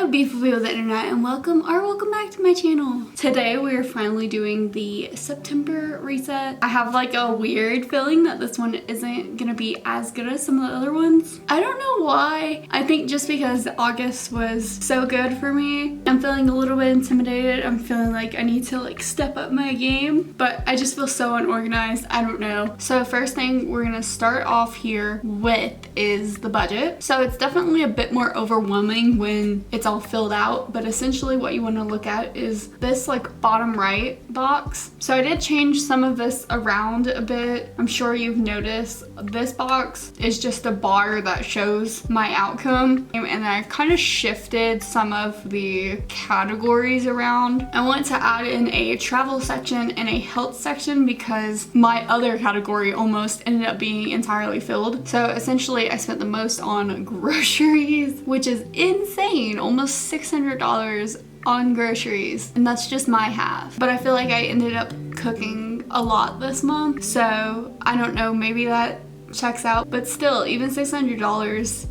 Hello beautiful people of the internet, and welcome back to my channel. Today we are finally doing the September reset. I have like a weird feeling that this one isn't gonna be as good as some of the other ones. I don't know why. I think just because August was so good for me. I'm feeling a little bit intimidated. I'm feeling like I need to like step up my game, but I just feel so unorganized. I don't know. So first thing we're gonna start off here with is the budget. So it's definitely a bit more overwhelming when it's all filled out, but essentially what you want to look at is this like bottom right box. So I did change some of this around a bit. I'm sure you've noticed this box is just a bar that shows my outcome, and I kind of shifted some of the categories around. I want to add in a travel section and a health section because my other category almost ended up being entirely filled. So essentially I spent the most on groceries, which is insane. Almost $600 on groceries, and that's just my half. But I feel like I ended up cooking a lot this month, so I don't know, maybe that checks out. But still, even $600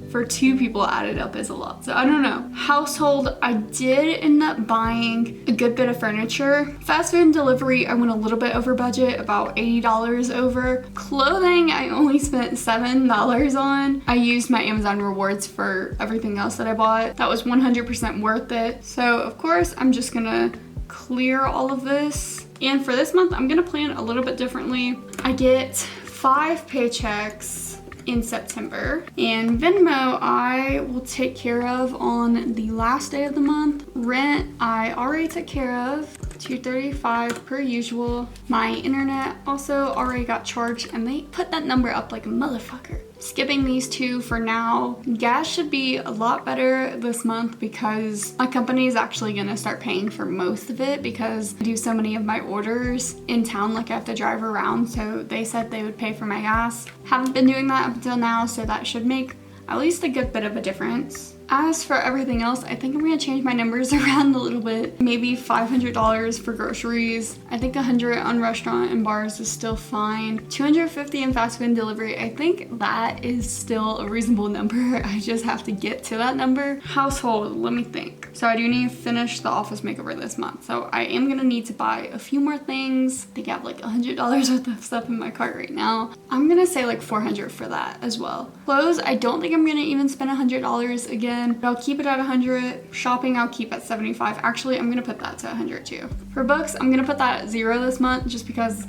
for two people added up is a lot. So I don't know. Household, I did end up buying a good bit of furniture. Fast food and delivery, I went a little bit over budget, about $80 over. Clothing, I only spent $7 on. I used my Amazon rewards for everything else that I bought. That was 100% worth it. So of course, I'm just gonna clear all of this. And for this month, I'm gonna plan a little bit differently. I get 5 paychecks in September, and Venmo I will take care of on the last day of the month. Rent I already took care of, $235 per usual. My internet also already got charged, and they put that number up like a motherfucker. Skipping these two for now. Gas should be a lot better this month because my company is actually gonna start paying for most of it because I do so many of my orders in town, like I have to drive around, so they said they would pay for my gas. Haven't been doing that up until now, so that should make at least a good bit of a difference. As for everything else, I think I'm gonna change my numbers around a little bit. Maybe $500 for groceries. I think $100 on restaurant and bars is still fine. $250 in fast food and delivery. I think that is still a reasonable number. I just have to get to that number. Household, let me think. So I do need to finish the office makeover this month. So I am gonna need to buy a few more things. I think I have like $100 worth of stuff in my cart right now. I'm gonna say like $400 for that as well. Clothes, I don't think I'm gonna even spend $100 again. But I'll keep it at 100. Shopping, I'll keep at 75. Actually, I'm gonna put that to 100 too. For books, I'm gonna put that at 0 this month just because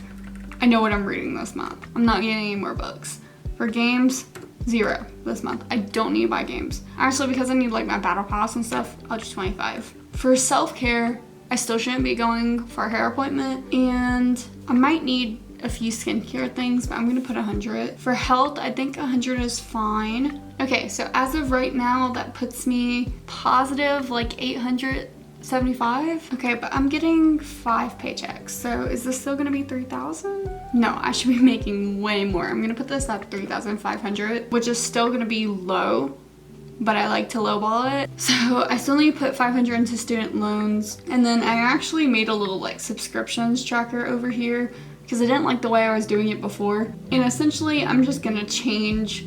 I know what I'm reading this month. I'm not getting any more books. For games, 0 this month. I don't need to buy games. Actually, because I need like my battle pass and stuff, I'll just 25. For self-care, I still shouldn't be going for a hair appointment, and I might need a few skincare things, but I'm gonna put 100. For health, I think 100 is fine. Okay, so as of right now, that puts me positive like 875. Okay, but I'm getting 5 paychecks. So is this still gonna be 3,000? No, I should be making way more. I'm gonna put this at 3,500, which is still gonna be low, but I like to lowball it. So I still need to put 500 into student loans. And then I actually made a little like subscriptions tracker over here because I didn't like the way I was doing it before. And essentially, I'm just gonna change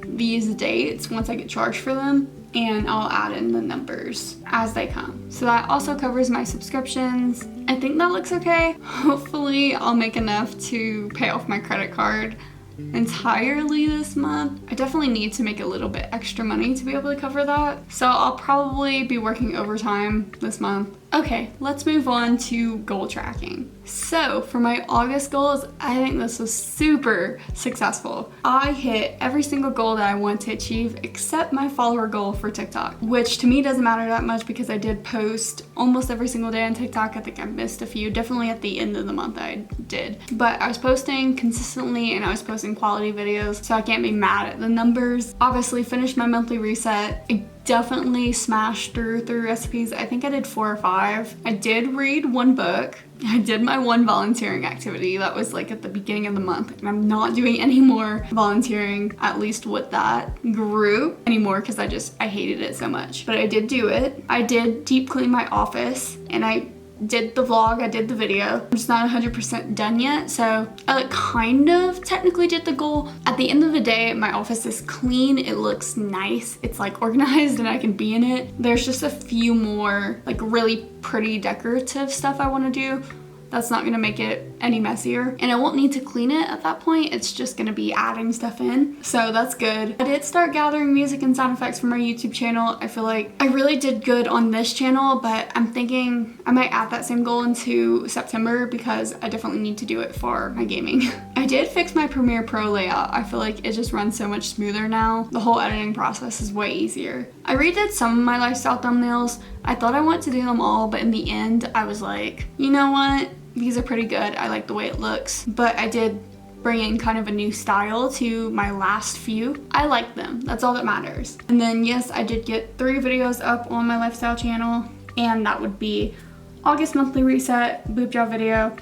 these dates once I get charged for them, and I'll add in the numbers as they come. So that also covers my subscriptions. I think that looks okay. Hopefully, I'll make enough to pay off my credit card entirely this month. I definitely need to make a little bit extra money to be able to cover that. So I'll probably be working overtime this month. Okay, let's move on to goal tracking. So for my August goals, I think this was super successful. I hit every single goal that I want to achieve except my follower goal for TikTok, which to me doesn't matter that much because I did post almost every single day on TikTok. I think I missed a few, definitely at the end of the month I did. But I was posting consistently and I was posting quality videos, so I can't be mad at the numbers. Obviously finished my monthly reset. I definitely smashed through recipes. I think I did 4 or 5. I did read 1 book. I did my 1 volunteering activity. That was like at the beginning of the month, and I'm not doing any more volunteering, at least with that group anymore, because I hated it so much. But I did do it. I did deep clean my office, and I did the vlog, I did the video. I'm just not 100% done yet, so I like kind of technically did the goal. At the end of the day, my office is clean, it looks nice, it's like organized and I can be in it. There's just a few more like really pretty decorative stuff I want to do. That's not gonna make it any messier, and I won't need to clean it at that point. It's just gonna be adding stuff in, so that's good. I did start gathering music and sound effects for my YouTube channel. I feel like I really did good on this channel, but I'm thinking I might add that same goal into September because I definitely need to do it for my gaming. I did fix my Premiere Pro layout. I feel like it just runs so much smoother now. The whole editing process is way easier. I redid some of my lifestyle thumbnails. I thought I wanted to do them all, but in the end, I was like, you know what? These are pretty good. I like the way it looks, but I did bring in kind of a new style to my last few. I like them. That's all that matters. And then yes, I did get 3 videos up on my lifestyle channel, and that would be August monthly reset, boob job video,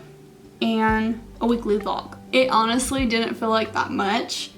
and a weekly vlog. It honestly didn't feel like that much,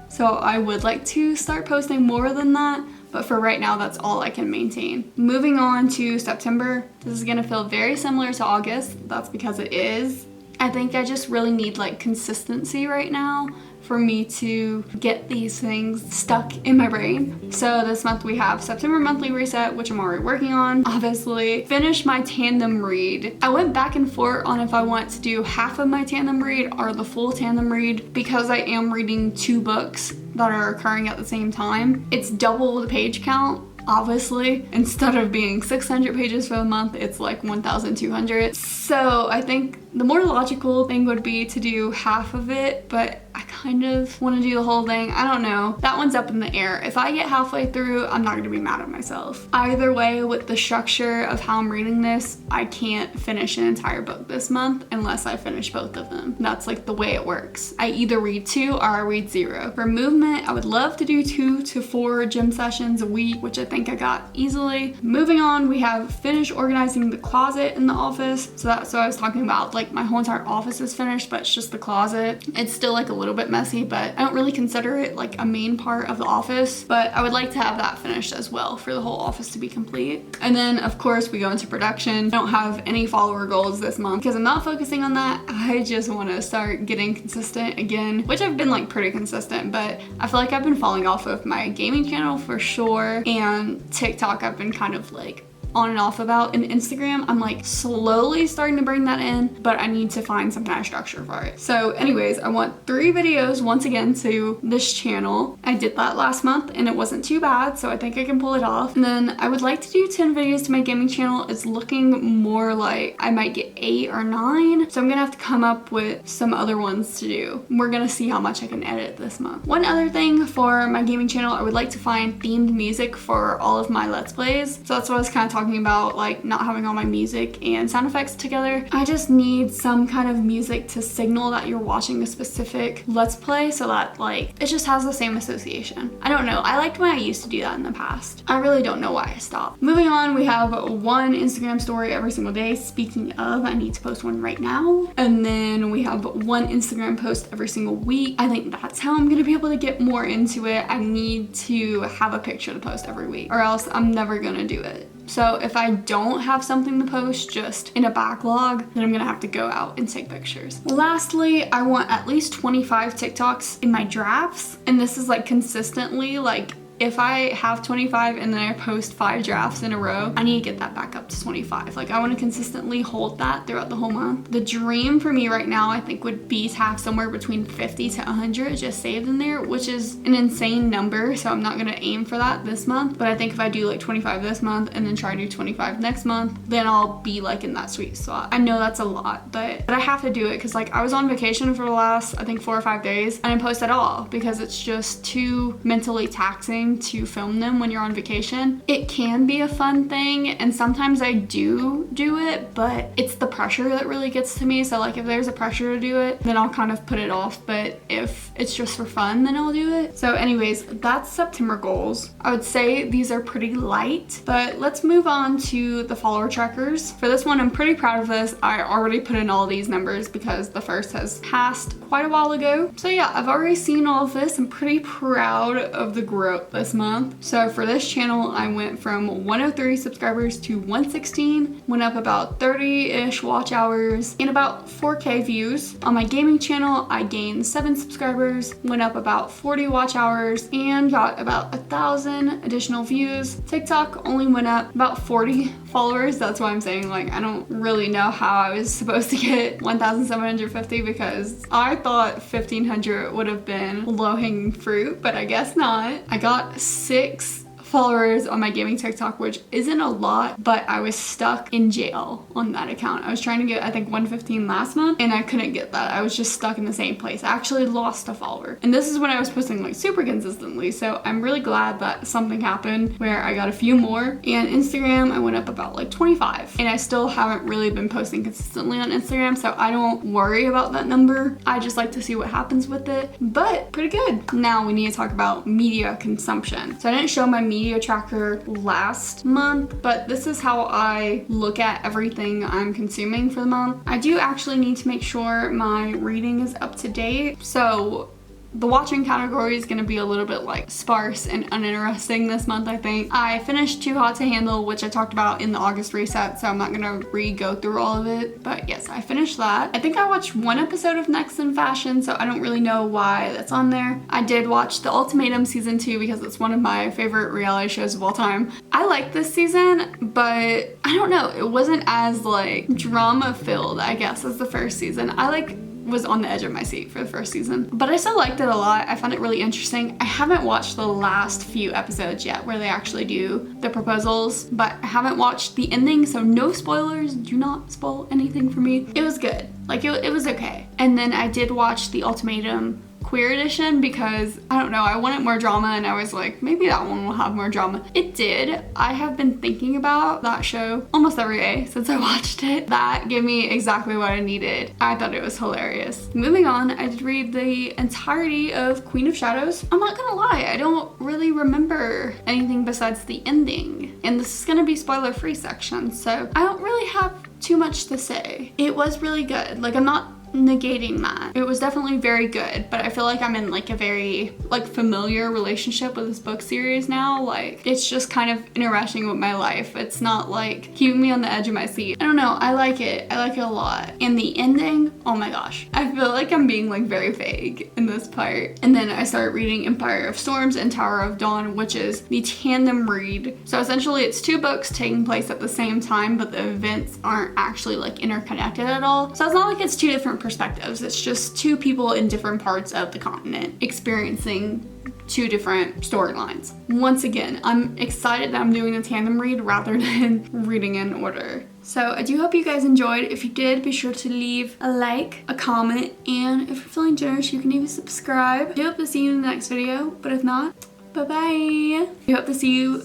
so I would like to start posting more than that. But for right now, that's all I can maintain. Moving on to September, this is gonna feel very similar to August. That's because it is. I think I just really need like consistency right now for me to get these things stuck in my brain. So this month we have September monthly reset, which I'm already working on. Obviously, finish my tandem read. I went back and forth on if I want to do half of my tandem read or the full tandem read because I am reading 2 books that are occurring at the same time. It's double the page count. Obviously, instead of being 600 pages for the month, it's like 1,200. So I think the more logical thing would be to do half of it, but I kind of want to do the whole thing. I don't know. That one's up in the air. If I get halfway through, I'm not going to be mad at myself. Either way, with the structure of how I'm reading this, I can't finish an entire book this month unless I finish both of them. That's like the way it works. I either read 2 or I read 0. For movement, I would love to do 2 to 4 gym sessions a week, which I think I got easily. Moving on, we have finished organizing the closet in the office. So that's what I was talking about. Like my whole entire office is finished, but it's just the closet. It's still like a little bit messy, but I don't really consider it like a main part of the office, but I would like to have that finished as well for the whole office to be complete. And then of course we go into production. I don't have any follower goals this month because I'm not focusing on that. I just want to start getting consistent again, which I've been like pretty consistent, but I feel like I've been falling off of my gaming channel for sure, and TikTok I've been kind of like on and off about. And Instagram, I'm like slowly starting to bring that in, but I need to find some kind of structure for it. So anyways, I want 3 videos once again to this channel. I did that last month and it wasn't too bad, so I think I can pull it off. And then I would like to do 10 videos to my gaming channel. It's looking more like I might get 8 or 9, so I'm gonna have to come up with some other ones to do. We're gonna see how much I can edit this month. One other thing for my gaming channel, I would like to find themed music for all of my Let's Plays. So that's what I was kind of talking about, like not having all my music and sound effects together. I just need some kind of music to signal that you're watching a specific Let's Play so that like it just has the same association. I don't know. I liked when I used to do that in the past. I really don't know why I stopped. Moving on, we have 1 Instagram story every single day. Speaking of, I need to post one right now. And then we have 1 Instagram post every single week. I think that's how I'm gonna be able to get more into it. I need to have a picture to post every week or else I'm never gonna do it. So if I don't have something to post just in a backlog, then I'm gonna have to go out and take pictures. Lastly, I want at least 25 TikToks in my drafts. And this is like consistently like if I have 25 and then I post 5 drafts in a row, I need to get that back up to 25. Like I want to consistently hold that throughout the whole month. The dream for me right now, I think, would be to have somewhere between 50 to 100 just saved in there, which is an insane number. So I'm not going to aim for that this month. But I think if I do like 25 this month and then try to do 25 next month, then I'll be like in that sweet spot. I know that's a lot, but I have to do it because like I was on vacation for the last, I think 4 or 5 days. I didn't post at all because it's just too mentally taxing to film them when you're on vacation. It can be a fun thing and sometimes I do it, but it's the pressure that really gets to me. So like if there's a pressure to do it, then I'll kind of put it off, but if it's just for fun, then I'll do it. So anyways, that's September goals. I would say these are pretty light, but let's move on to the follower trackers. For this one, I'm pretty proud of this. I already put in all these numbers because the first has passed quite a while ago. So yeah, I've already seen all of this. I'm pretty proud of the growth this month. So for this channel, I went from 103 subscribers to 116, went up about 30-ish watch hours and about 4K views. On my gaming channel, I gained 7 subscribers, went up about 40 watch hours and got about 1,000 additional views. TikTok only went up about 40 followers. That's why I'm saying, like, I don't really know how I was supposed to get 1,750 because I thought 1,500 would have been low-hanging fruit, but I guess not. I got 6 followers on my gaming TikTok, which isn't a lot, but I was stuck in jail on that account. I was trying to get, I think, 115 last month and I couldn't get that. I was just stuck in the same place. I actually lost a follower. And this is when I was posting like super consistently. So I'm really glad that something happened where I got a few more. And Instagram, I went up about like 25 and I still haven't really been posting consistently on Instagram. So I don't worry about that number. I just like to see what happens with it, but pretty good. Now we need to talk about media consumption. So I didn't show my media tracker last month, but this is how I look at everything I'm consuming for the month. I do actually need to make sure my reading is up to date. So the watching category is going to be a little bit like sparse and uninteresting this month, I think. I finished Too Hot to Handle, which I talked about in the August reset, so I'm not going to re-go through all of it. But yes, I finished that. I think I watched 1 episode of Next in Fashion, so I don't really know why that's on there. I did watch The Ultimatum season 2 because it's one of my favorite reality shows of all time. I like this season, but I don't know, it wasn't as like drama filled, I guess, as the first season. I was on the edge of my seat for the first season, but I still liked it a lot. I found it really interesting. I haven't watched the last few episodes yet where they actually do the proposals, but I haven't watched the ending, so no spoilers. Do not spoil anything for me. It was good. Like, it was okay. And then I did watch The Ultimatum Queer Edition because, I don't know, I wanted more drama and I was like, maybe that one will have more drama. It did. I have been thinking about that show almost every day since I watched it. That gave me exactly what I needed. I thought it was hilarious. Moving on, I did read the entirety of Queen of Shadows. I'm not gonna lie, I don't really remember anything besides the ending. And this is gonna be spoiler-free section, so I don't really have too much to say. It was really good. Like, I'm not negating that. It was definitely very good, but I feel like I'm in like a very like familiar relationship with this book series now. Like, it's just kind of interacting with my life. It's not like keeping me on the edge of my seat. I don't know, I like it. I like it a lot. And the ending, oh my gosh. I feel like I'm being like very vague in this part. And then I started reading Empire of Storms and Tower of Dawn, which is the tandem read. So essentially it's 2 books taking place at the same time, but the events aren't actually like interconnected at all. So it's not like it's 2 different perspectives. It's just 2 people in different parts of the continent experiencing 2 different storylines. Once again, I'm excited that I'm doing the tandem read rather than reading in order. So I do hope you guys enjoyed. If you did, be sure to leave a like, a comment, and if you're feeling generous, you can even subscribe. I do hope to see you in the next video, but if not, bye-bye. I hope to see you